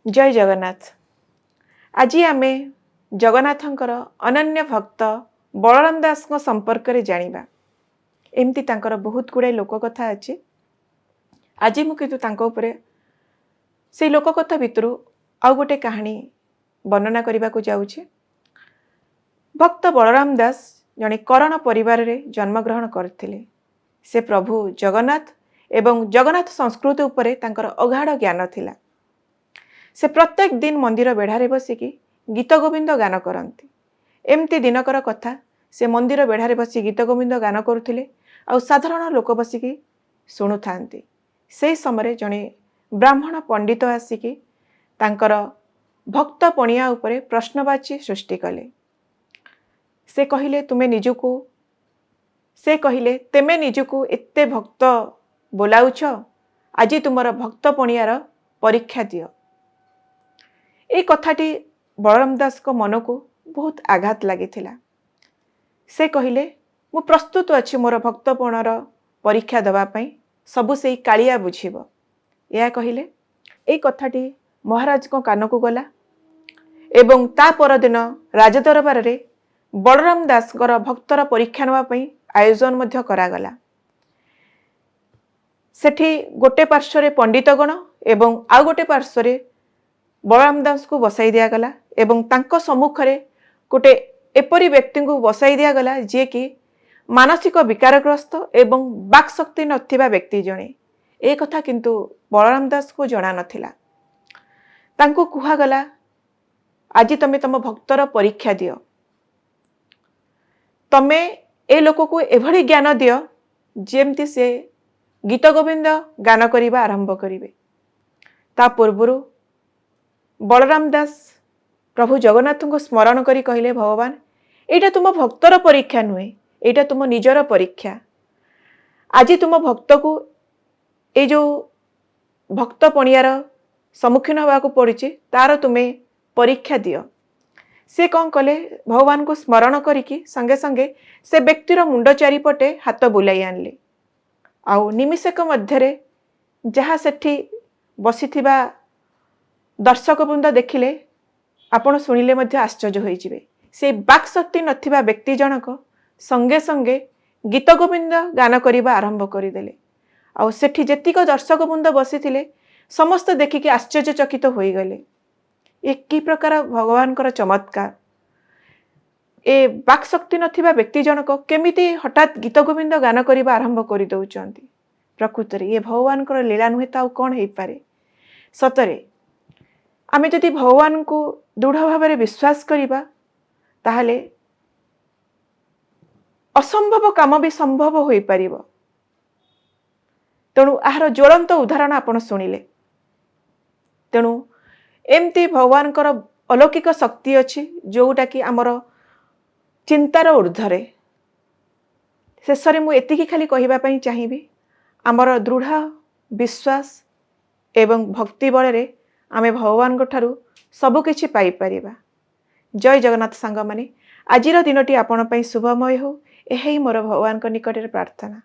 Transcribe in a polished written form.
जय जगन्नाथ। आज आम जगन्नाथंकर अनन्य भक्त बलराम दास संपर्क में जानिबा। एमती तांकर बहुत गुड़ाई लोककथा अच्छी। आज मुझे से लोककथा भितर आउ गोटे कहानी वर्णना करने को जाऊँगी। भक्त बलराम दास जड़े करण परिवार रे जन्मग्रहण करथिले। से प्रभु जगन्नाथ एवं जगन्नाथ संस्कृति उपरे तांकर अगाध ज्ञान थिला। से प्रत्येक दिन मंदिर बेढ़ारे बसिकी गीत गोविंद गान करती। एमती दिनकर कथा से मंदिर बेढ़ारे बसी गीत गोविंद गान करुथिले आ साधारण लोक बसिकी शुणु थांती। से समय जड़े ब्राह्मण पंडित आसिकी तांकर भक्त पणिया उपरे प्रश्नवाची सृष्टि कले। से कहिले तेमे निजुको एते भक्त बोलाउछ, आज तुमर भक्त पणियार परीक्षा दियो। ये कथाटी बलराम दास को मन को बहुत आघात लगी। से कहिले मु प्रस्तुत अच्छी मोर भक्तपणर परीक्षा दवापाई, सबु से कालिया बुझीब। यह कहिले ए कथाटी महाराज को कान को गला एवं ता परदिन राजदरबार रे बलराम दास भक्तर परीक्षा नवापाई आयोजन मध्य करागला। सेठी गोटे पार्श्व पंडितगण एवं आउ गोटे पार्श्व बलराम दास को बसाई दिगला एवं तांको सम्मुखरे गोटे एपरी व्यक्ति को बसाई दिगला जी कि मानसिक विकारग्रस्त एवं बाक शक्ति नथिबा व्यक्ति जणे। ए कथा किंतु बलराम दास को जना नथिला। तांको कुहागला, आज तमे तम भक्तर परीक्षा दियो। तमे ए लोक को एभली ज्ञान दियो जेमती से गीत गोविंद गान करिबा आरंभ करिवे। ता पूर्वरु बलराम दास प्रभु जगन्नाथ को स्मरण करी कहले, भगवान एटा तुम भक्तर परीक्षा नुहे, एटा तुम निजर परीक्षा। आज तुम भक्त को ए जो भक्त पणियार सम्मुखीन होगा पड़ी तार तुम्हें परीक्षा दियो। से कौन कले, भगवान को स्मरण करिकी संगे संगे से व्यक्तिर मुंड चारिपटे हाथ बुलाई आनले। आउ निमिषक मध्यरे जहाँ सेठी बसिथिबा दर्शक वृंद देखिले आपण शुणिले मध्य आश्चर्य होइजिबे। से बाक शक्ति नथिबा व्यक्ति जनक संगे संगे गीत गोविंद गान करिबा आरंभ करिदेले। आउ सेठी जेतिक दर्शक वृंद बसिथिले समस्त देखिके आश्चर्यचकित होई गले। ए की प्रकार भगवान कर चमत्कार। ए बाक शक्ति नथिबा व्यक्ति जनक केमिति हठात गीत गोविंद गान करिबा आरंभ करि दउचंती। प्रकृति रे ए भगवान कर लीला नुहे ताउ कोन हेइ पारे। सतरे आमे जदि भगवान को दृढ़ भाव में विश्वास करिबा ताहले असंभव काम भी संभव होई परिबो। तेणु आहार ज्वलंत उदाहरण आपण सुनिले। तेणु एमती भगवान कर अलौकिक शक्ति अच्छी जोटा कि आमर चिंतार ऊर्ध्वरे। शेष में मुझे खाली कहवाई चाहिए, आमर दृढ़ विश्वास एवं भक्ति बल आमे भगवान ठारू सबकिछि पाई परिबा। जय जगन्नाथ सांग माने। आजिर दिनटी आपण पई शुभमय हो, यही मोर भगवान निकट प्रार्थना।